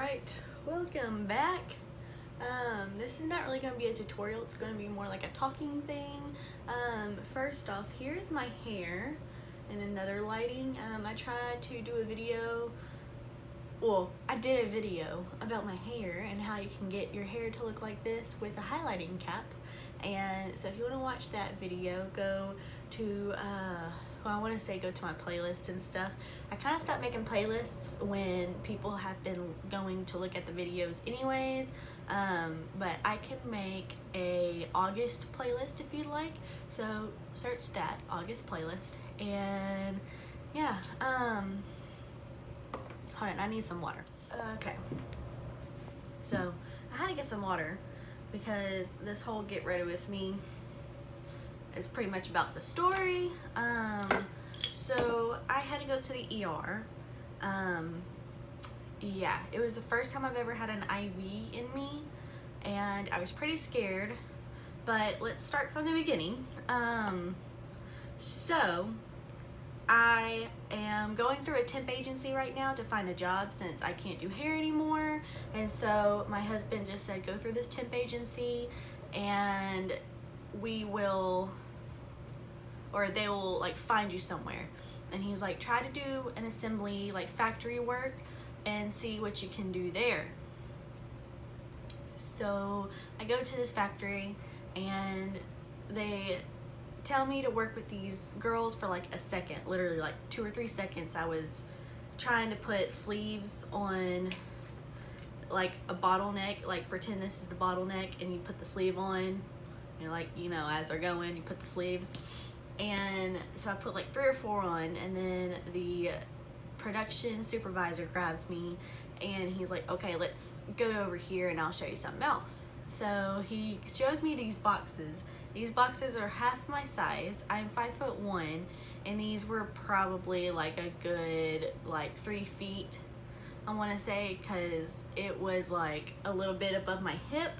Alright, welcome back. This is not really going to be a tutorial, it's going to be more like a talking thing. First off, here's my hair in another lighting. I tried to do a video, I did a video about my hair and how you can get your hair to look like this with a highlighting cap. And so if you want to watch that video, go to go to my playlist and stuff. I kind of stopped making playlists when people have been going to look at the videos anyways, but I can make a August playlist if you'd like, so search that, August playlist. And yeah, hold on, I need some water. Okay, so I had to get some water because this whole get ready with me is pretty much about the story. So I had to go to the ER. Yeah, it was the first time I've ever had an IV in me, and I was pretty scared, but let's start from the beginning. So I am going through a temp agency right now to find a job since I can't do hair anymore, and so my husband just said go through this temp agency and they will like find you somewhere. And he's like, try to do an assembly, like factory work, and see what you can do there. So I go to this factory and they tell me to work with these girls for like a second, literally like 2 or 3 seconds. I was trying to put sleeves on like a bottleneck, like pretend this is the bottleneck and you put the sleeve on, as they're going, you put the sleeves. And so I put like 3 or 4 on, and then the production supervisor grabs me and he's like, okay, let's go over here and I'll show you something else. So he shows me these boxes. These boxes are half my size. I'm 5'1", and these were probably like a good 3 feet, I want to say, because it was like a little bit above my hip.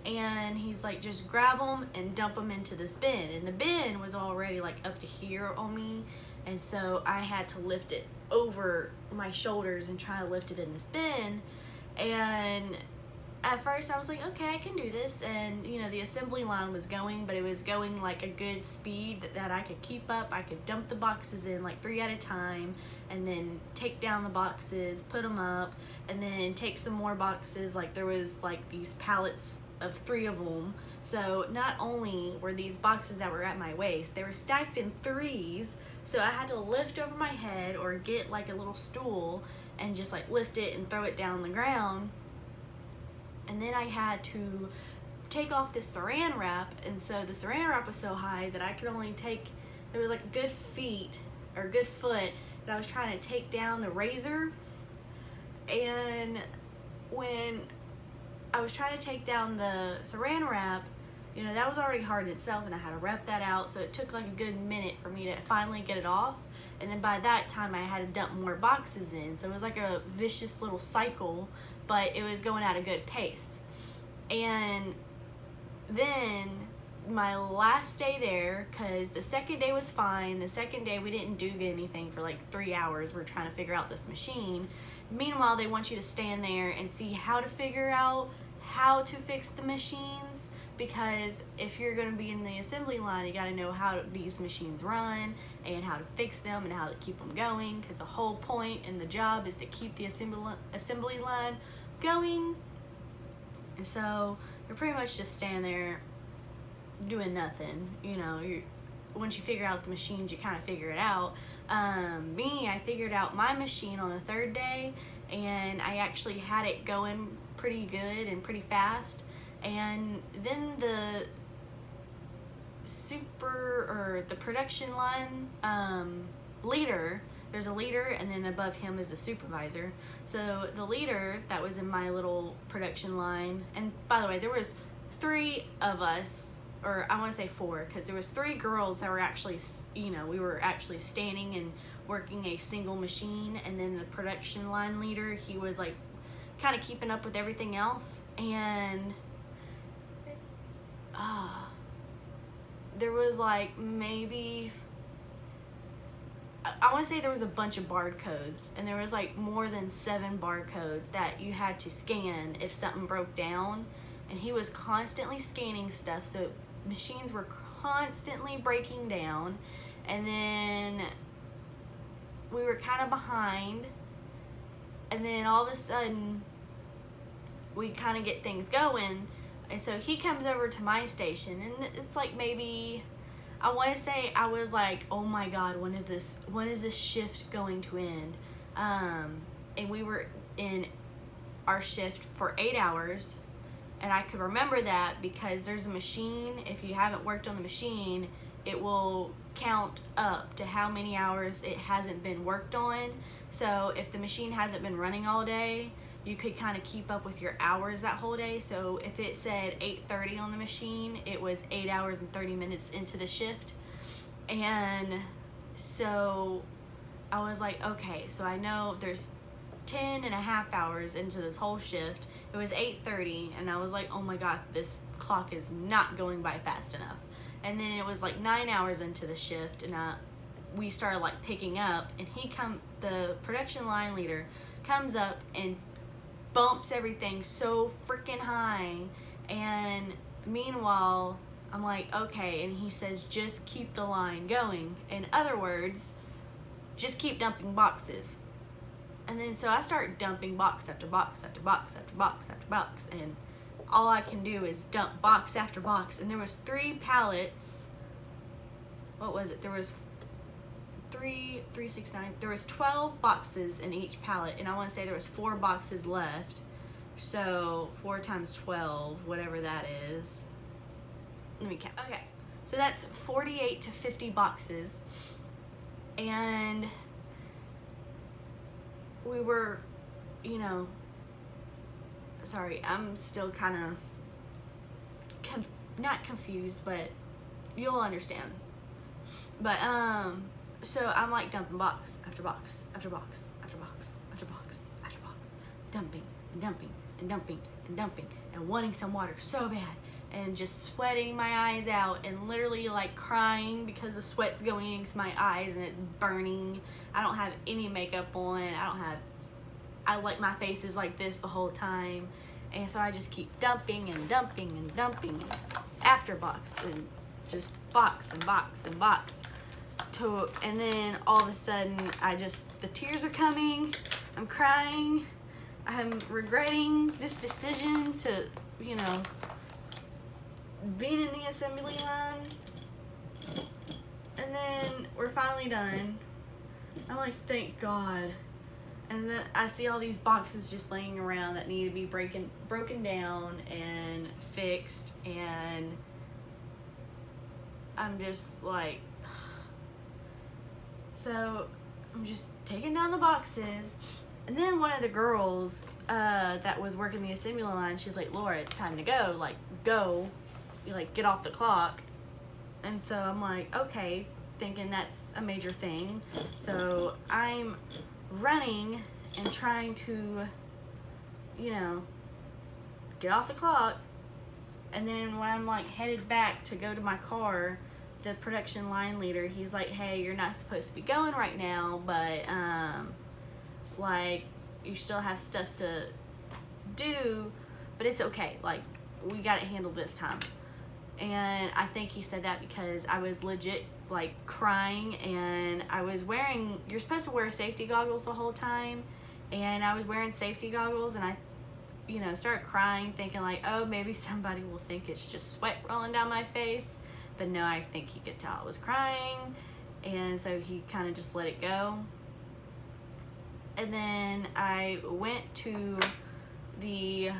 And he's like, just grab them and dump them into this bin. And the bin was already like up to here on me, and so I had to lift it over my shoulders and try to lift it in this bin. And at first I was like, okay, I can do this. And the assembly line was going, but it was going like a good speed that I could keep up. I could dump the boxes in like 3 at a time, and then take down the boxes, put them up, and then take some more boxes. Like there was like these pallets of 3 of them. So not only were these boxes that were at my waist, they were stacked in 3s, so I had to lift over my head or get like a little stool and just like lift it and throw it down the ground. And then I had to take off this saran wrap, and so the saran wrap was so high that I could only take, there was like a good foot that I was trying to take down the razor. And when I was trying to take down the saran wrap, that was already hard in itself, and I had to wrap that out, so it took like a good minute for me to finally get it off. And then by that time I had to dump more boxes in, so it was like a vicious little cycle, but it was going at a good pace. And then my last day there, because the second day was fine, the second day we didn't do anything for like 3 hours. We're trying to figure out this machine. Meanwhile, they want you to stand there and see how to figure out how to fix the machines, because if you're going to be in the assembly line, you got to know how these machines run and how to fix them and how to keep them going, because the whole point in the job is to keep the assembly line going. And so you're pretty much just standing there doing nothing. Once you figure out the machines, you kind of figure it out. I figured out my machine on the 3rd day, and I actually had it going pretty good and pretty fast. And then the production line leader, there's a leader, and then above him is the supervisor. So the leader that was in my little production line, and by the way, there was 3 of us, or I want to say 4, because there was 3 girls that were actually, we were actually standing and working a single machine, and then the production line leader, he was like kind of keeping up with everything else. And there was like maybe I want to say there was a bunch of barcodes, and there was like more than 7 barcodes that you had to scan if something broke down. And he was constantly scanning stuff, so machines were constantly breaking down. And then we were kind of behind, and then all of a sudden we kind of get things going. And so he comes over to my station, and it's like maybe, I want to say I was like, oh my god, when is this shift going to end? And we were in our shift for 8 hours, and I could remember that because there's a machine. If you haven't worked on the machine, it will count up to how many hours it hasn't been worked on. So if the machine hasn't been running all day, you could kind of keep up with your hours that whole day. So if it said 8:30 on the machine, it was 8 hours and 30 minutes into the shift. And so I was like, okay, so I know there's 10 and a half hours into this whole shift. It was 8:30, and I was like, oh my god, this clock is not going by fast enough. And then it was like 9 hours into the shift, and we started like picking up, and the production line leader comes up and bumps everything so freaking high. And meanwhile, I'm like, okay, and he says, just keep the line going. In other words, just keep dumping boxes. And then so I start dumping box after box after box after box after box, and all I can do is dump box after box. And there was 3 pallets. What was it? There was 3, 6, 9. There was 12 boxes in each pallet, and I want to say there was 4 boxes left. So 4 times 12, whatever that is. Let me count. Okay, so that's 48 to 50 boxes, and we were, sorry, I'm still kind of not confused, but you'll understand. But so I'm like dumping box after box after box after box after box after box, dumping and dumping and dumping and dumping, and wanting some water so bad, and just sweating my eyes out, and literally like crying because the sweat's going into my eyes and it's burning. I don't have any makeup on. My face is like this the whole time. And so I just keep dumping and dumping and dumping, and after box, and just box and box and box. And then all of a sudden, the tears are coming. I'm crying. I'm regretting this decision to, being in the assembly line. And then we're finally done. I'm like, thank God. And then I see all these boxes just laying around that need to be broken down and fixed, and I'm just like, so I'm just taking down the boxes. And then one of the girls that was working the assembly line, she was like, Laura, it's time to go. Like, go. Get off the clock. And so I'm like, okay, thinking that's a major thing. So I'm running and trying to, get off the clock. And then when I'm like headed back to go to my car, the production line leader, he's like, hey, you're not supposed to be going right now, but you still have stuff to do, but it's okay, we got it handled this time. And I think he said that because I was legit crying, and I was wearing, you're supposed to wear safety goggles the whole time, and I was wearing safety goggles, and I started crying, thinking oh, maybe somebody will think it's just sweat rolling down my face. But no, I think he could tell I was crying, and so he kind of just let it go. And then I went to the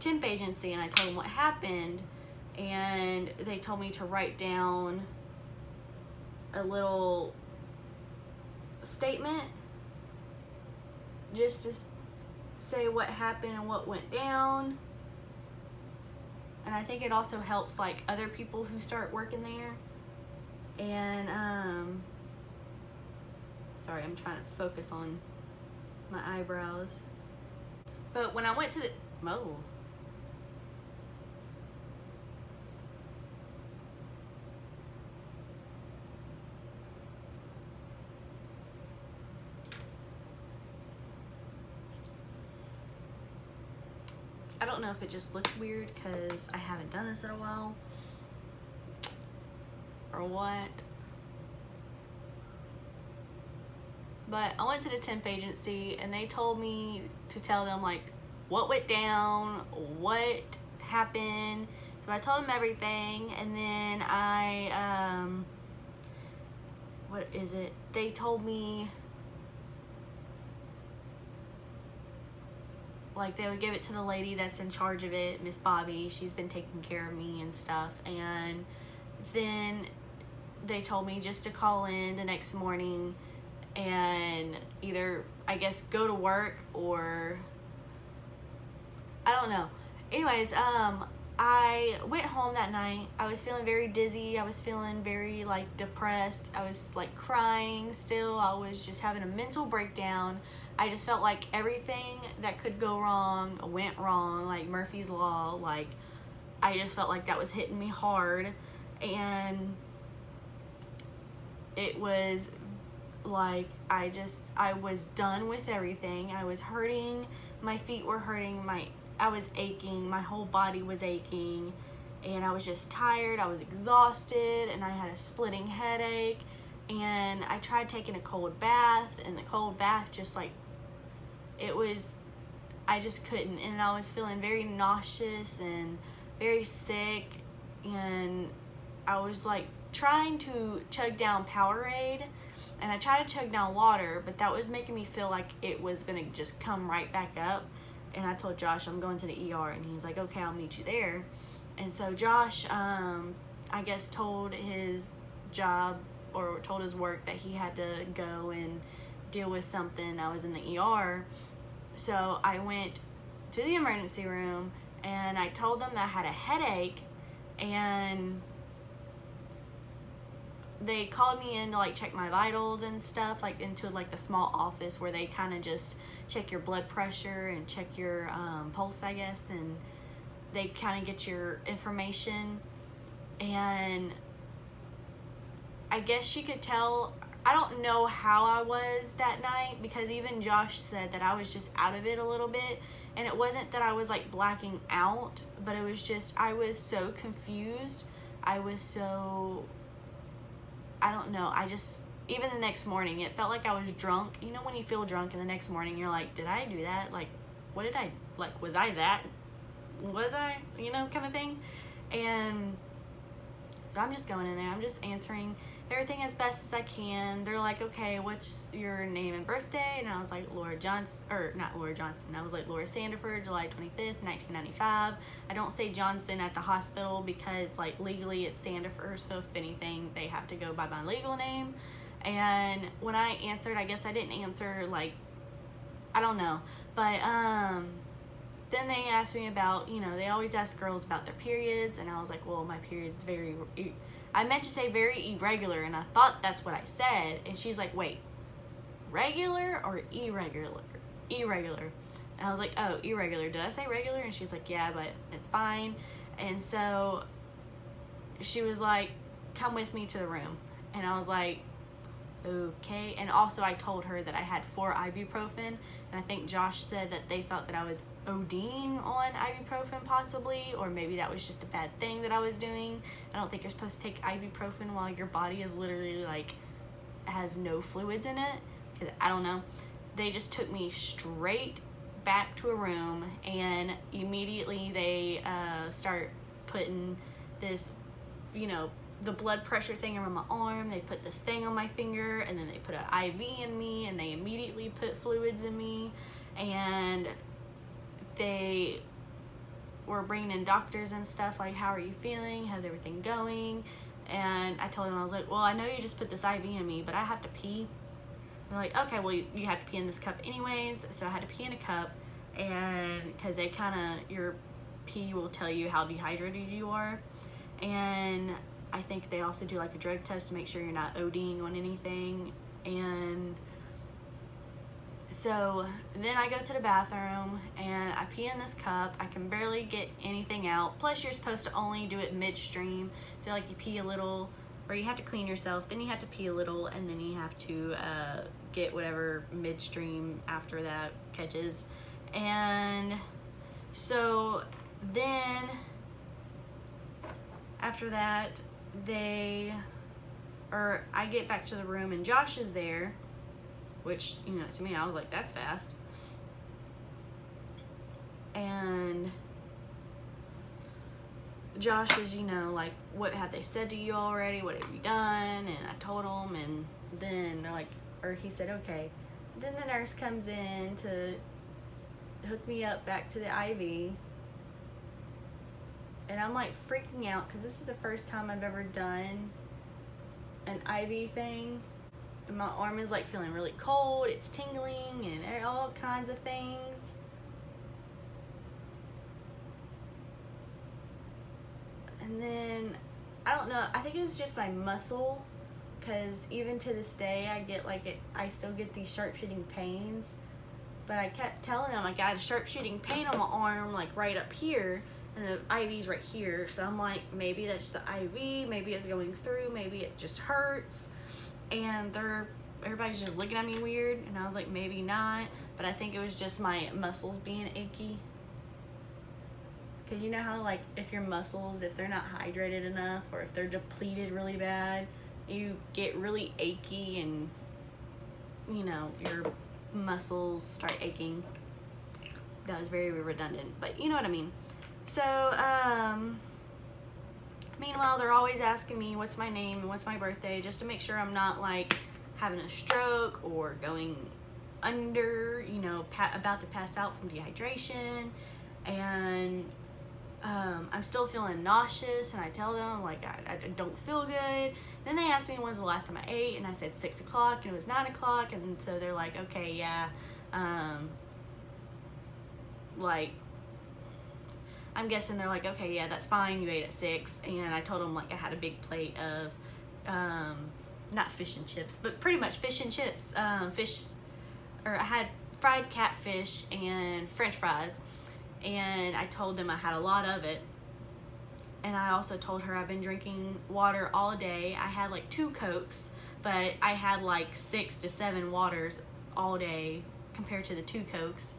temp agency, and I told them what happened, and they told me to write down a little statement just to say what happened and what went down. And I think it also helps other people who start working there. And sorry, I'm trying to focus on my eyebrows. But when I went to the I don't know if it just looks weird because I haven't done this in a while or what. But I went to the temp agency and they told me to tell them like what went down, what happened. So I told them everything, and then what is it? They told me like they would give it to the lady that's in charge of it, Miss Bobby. She's been taking care of me and stuff. And then they told me just to call in the next morning and either, I guess, go to work or I don't know. Anyways, I went home that night. I was feeling very dizzy. I was feeling very like depressed. I was like crying still. I was just having a mental breakdown. I just felt like everything that could go wrong went wrong, like Murphy's Law. Like I just felt like that was hitting me hard, and it was like I was done with everything. I was hurting. My feet were hurting. I was aching. My whole body was aching, and I was just tired. I was exhausted, and I had a splitting headache, and I tried taking a cold bath, and the cold bath just like I just couldn't, and I was feeling very nauseous and very sick, and I was like trying to chug down Powerade, and I tried to chug down water, but that was making me feel like it was gonna just come right back up. And I told Josh I'm going to the ER, and he's like, okay, I'll meet you there. And so Josh, I guess told his job or told his work that he had to go and deal with something. I was in the ER. So I went to the emergency room, and I told them that I had a headache, and they called me in to like check my vitals and stuff, like into like the small office where they kind of just check your blood pressure and check your pulse, I guess, and they kind of get your information. And I guess she could tell, I don't know how I was that night, because even Josh said that I was just out of it a little bit, and it wasn't that I was like blacking out, but it was just I was so confused. I was so, I don't know, even the next morning, it felt like I was drunk. You know when you feel drunk and the next morning you're like, did I do that? Like, what did I, like, was I that? Was I? You know, kind of thing. And so I'm just going in there. I'm just answering everything as best as I can. They're like, okay, what's your name and birthday? And I was like, Laura Johnson, or not Laura Johnson. I was like, Laura Sandiford, July 25th, 1995. I don't say Johnson at the hospital because, like, legally it's Sandiford. So if anything, they have to go by my legal name. And when I answered, I guess I didn't answer, like, I don't know. But, then they asked me about, you know, they always ask girls about their periods. And I was like, well, my period's I meant to say very irregular, and I thought that's what I said. And she's like, wait, regular or irregular? Irregular. And I was like, oh, irregular. Did I say regular? And she's like, yeah, but it's fine. And so she was like, come with me to the room. And I was like, okay. And also I told her that I had 4 ibuprofen, and I think Josh said that they thought that I was ODing on ibuprofen possibly, or maybe that was just a bad thing that I was doing. I don't think you're supposed to take ibuprofen while your body is literally like has no fluids in it, because I don't know. They just took me straight back to a room, and immediately they start putting this, you know, the blood pressure thing around my arm. They put this thing on my finger, and then they put an IV in me, and they immediately put fluids in me, and they were bringing in doctors and stuff, like, how are you feeling? How's everything going? And I told them, I was like, well, I know you just put this IV in me, but I have to pee. They're like, okay, well, you have to pee in this cup anyways. So I had to pee in a cup, and because they kind of, your pee will tell you how dehydrated you are. And I think they also do like a drug test to make sure you're not ODing on anything. And so then I go to the bathroom and I pee in this cup. I can barely get anything out. Plus you're supposed to only do it midstream. So like you pee a little, or you have to clean yourself, then you have to pee a little, and then you have to get whatever midstream after that catches. And So then after that, I get back to the room and Josh is there, which, you know, to me, I was like, that's fast. And Josh is, you know, like, what have they said to you already? What have you done? And I told him, and then they're like, or he said, okay. Then the nurse comes in to hook me up back to the IV. And I'm like freaking out because this is the first time I've ever done an IV thing. And my arm is like feeling really cold, it's tingling, and all kinds of things. And then, I don't know, I think it's just my muscle, because even to this day, I still get these sharp-shooting pains. But I kept telling them, like, I had a sharp-shooting pain on my arm, like, right up here, and the IV's right here. So I'm like, maybe that's the IV, maybe it's going through, maybe it just hurts. And everybody's just looking at me weird, and I was like, maybe not. But I think it was just my muscles being achy. Because you know how, like, if your muscles, if they're not hydrated enough, or if they're depleted really bad, you get really achy, and, you know, your muscles start aching. That was very redundant, but you know what I mean. So, meanwhile, they're always asking me what's my name and what's my birthday, just to make sure I'm not, like, having a stroke or going under, you know, about to pass out from dehydration. And I'm still feeling nauseous, and I tell them, like, I don't feel good. Then they asked me when's the last time I ate, and I said 6 o'clock, and it was 9 o'clock, and so they're like, okay, yeah, like, I'm guessing they're like, okay, yeah, that's fine, you ate at 6, and I told them, like, I had a big plate of, not fish and chips, but pretty much fish and chips, I had fried catfish and french fries, and I told them I had a lot of it. And I also told her I've been drinking water all day. I had like 2 Cokes, but I had like 6 to 7 waters all day compared to the 2 Cokes.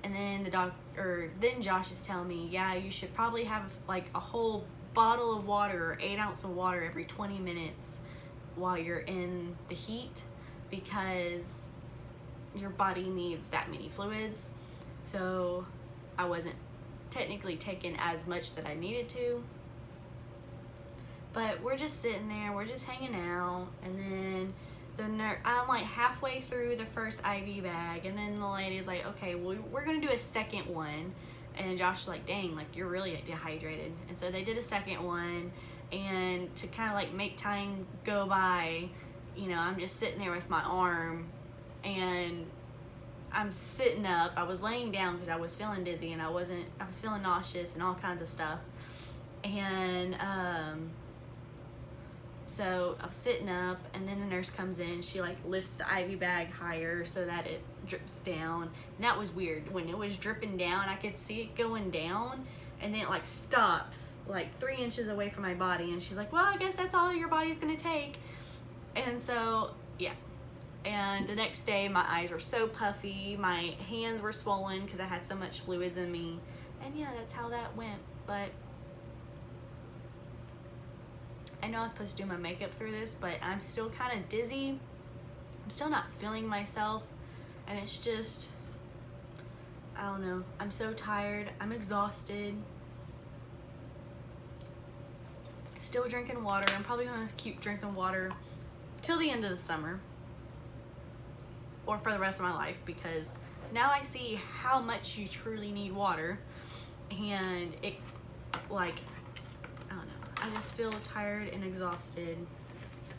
And then then Josh is telling me, yeah, you should probably have like a whole bottle of water or 8 ounces of water every 20 minutes while you're in the heat, because your body needs that many fluids. So I wasn't technically taking as much that I needed to. But we're just sitting there, we're just hanging out, and then I'm like halfway through the first IV bag, and then the lady's like, okay, well, we're gonna do a second one. And Josh is like, dang, like, you're really dehydrated. And so they did a second one, and to kind of like make time go by, you know, I'm just sitting there with my arm, and I'm sitting up. I was laying down because I was feeling dizzy, and I was feeling nauseous and all kinds of stuff. And so I was sitting up, and then the nurse comes in. She like lifts the IV bag higher so that it drips down. And that was weird. When it was dripping down, I could see it going down, and then it like stops like 3 inches away from my body. And she's like, well, I guess that's all your body's gonna take. And so, yeah. And the next day, my eyes were so puffy, my hands were swollen because I had so much fluids in me. And yeah, that's how that went. But I know I was supposed to do my makeup through this, but I'm still kind of dizzy. I'm still not feeling myself. And it's just, I don't know. I'm so tired. I'm exhausted. Still drinking water. I'm probably going to keep drinking water till the end of the summer. Or for the rest of my life, because now I see how much you truly need water. And it, like, I don't know, I just feel tired and exhausted.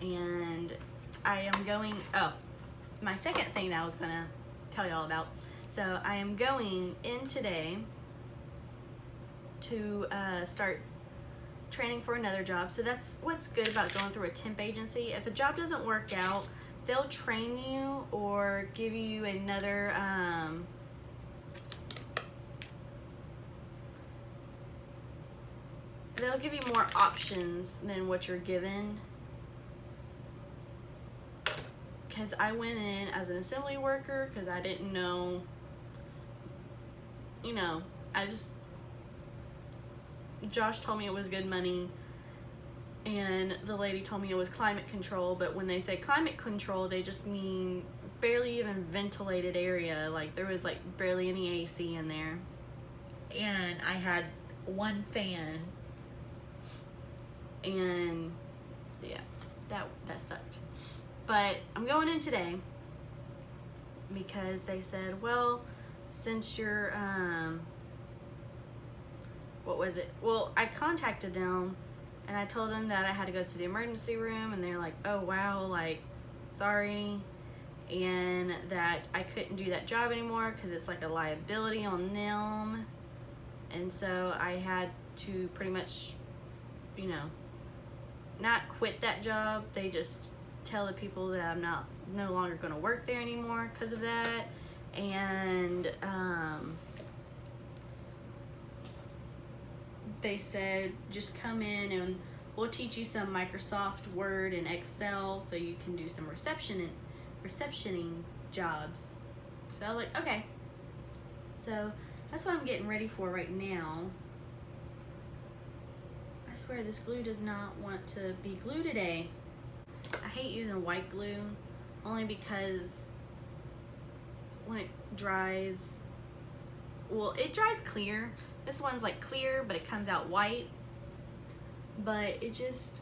And I am going, my second thing that I was gonna tell y'all about. So I am going in today to start training for another job. So that's what's good about going through a temp agency. If a job doesn't work out, they'll train you or give you another, they'll give you more options than what you're given. Because I went in as an assembly worker because I didn't know, you know, Josh told me it was good money, and the lady told me it was climate control, but when they say climate control, they just mean barely even ventilated area. Like, there was like barely any AC in there, and I had one fan, and yeah, that sucked. But I'm going in today because they said, well, since you're what was it? Well, I contacted them and I told them that I had to go to the emergency room, and they're like, oh wow, like, sorry, and that I couldn't do that job anymore because it's like a liability on them. And so I had to pretty much, you know, not quit that job. They just tell the people that I'm no longer going to work there anymore because of that. And they said, just come in and we'll teach you some Microsoft Word and Excel so you can do some receptioning jobs. So I was like, okay. So that's what I'm getting ready for right now. I swear this glue does not want to be glue today. I hate using white glue only because when it dries, well, it dries clear. This one's like clear, but it comes out white. But it just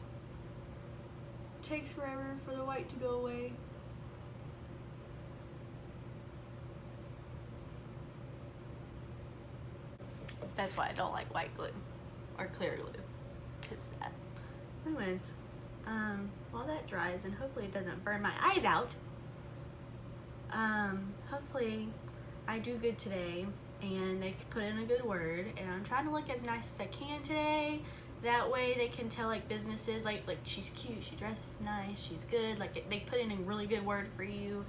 takes forever for the white to go away. That's why I don't like white glue or clear glue. It's that. Anyways, while that dries, and hopefully it doesn't burn my eyes out, hopefully I do good today and they put in a good word, and I'm trying to look as nice as I can today. That way they can tell like businesses like she's cute, she dresses nice, she's good. Like they put in a really good word for you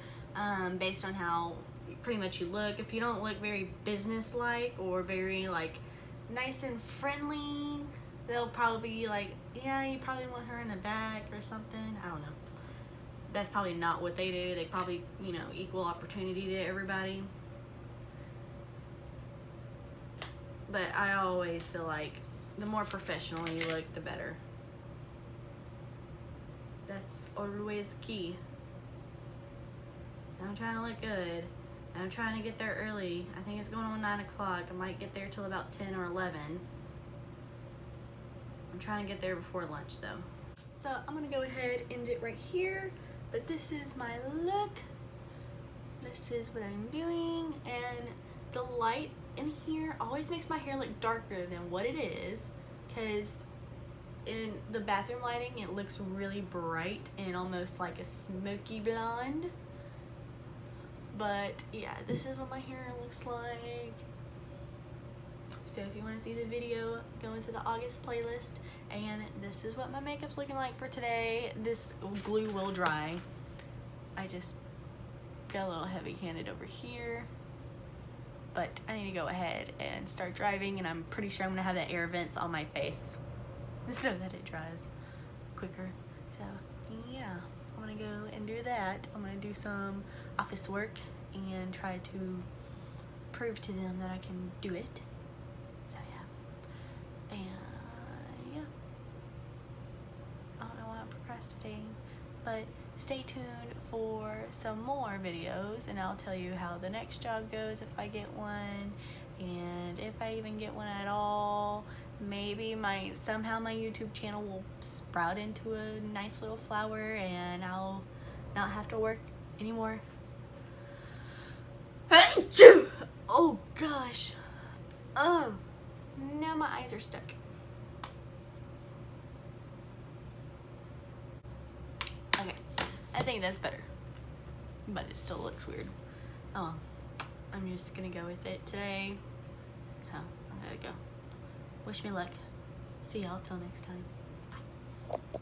based on how pretty much you look. If you don't look very business-like or very like nice and friendly, they'll probably be like, yeah, you probably want her in the back or something. I don't know. That's probably not what they do. They probably, you know, equal opportunity to everybody. But I always feel like the more professional you look, the better. That's always key. So I'm trying to look good. And I'm trying to get there early. I think it's going on 9 o'clock. I might get there till about 10 or 11. I'm trying to get there before lunch though. So I'm gonna go ahead and end it right here. But this is my look. This is what I'm doing. And the light in here always makes my hair look darker than what it is, because in the bathroom lighting it looks really bright and almost like a smoky blonde. But yeah, this is what my hair looks like. So if you want to see the video, go into the August playlist. And this is what my makeup's looking like for today. This glue will dry. I just got a little heavy-handed over here. But I need to go ahead and start driving, and I'm pretty sure I'm gonna have the air vents on my face so that it dries quicker. So yeah, I'm gonna go and do that. I'm gonna do some office work and try to prove to them that I can do it. So yeah, and yeah, I don't know why I'm procrastinating, but stay tuned for some more videos, and I'll tell you how the next job goes if I get one, and if I even get one at all. Maybe somehow my YouTube channel will sprout into a nice little flower and I'll not have to work anymore. Oh gosh. Oh, now my eyes are stuck. Okay, I think that's better, but it still looks weird. Oh, I'm just gonna go with it today, so I gotta go. Wish me luck. See y'all till next time. Bye.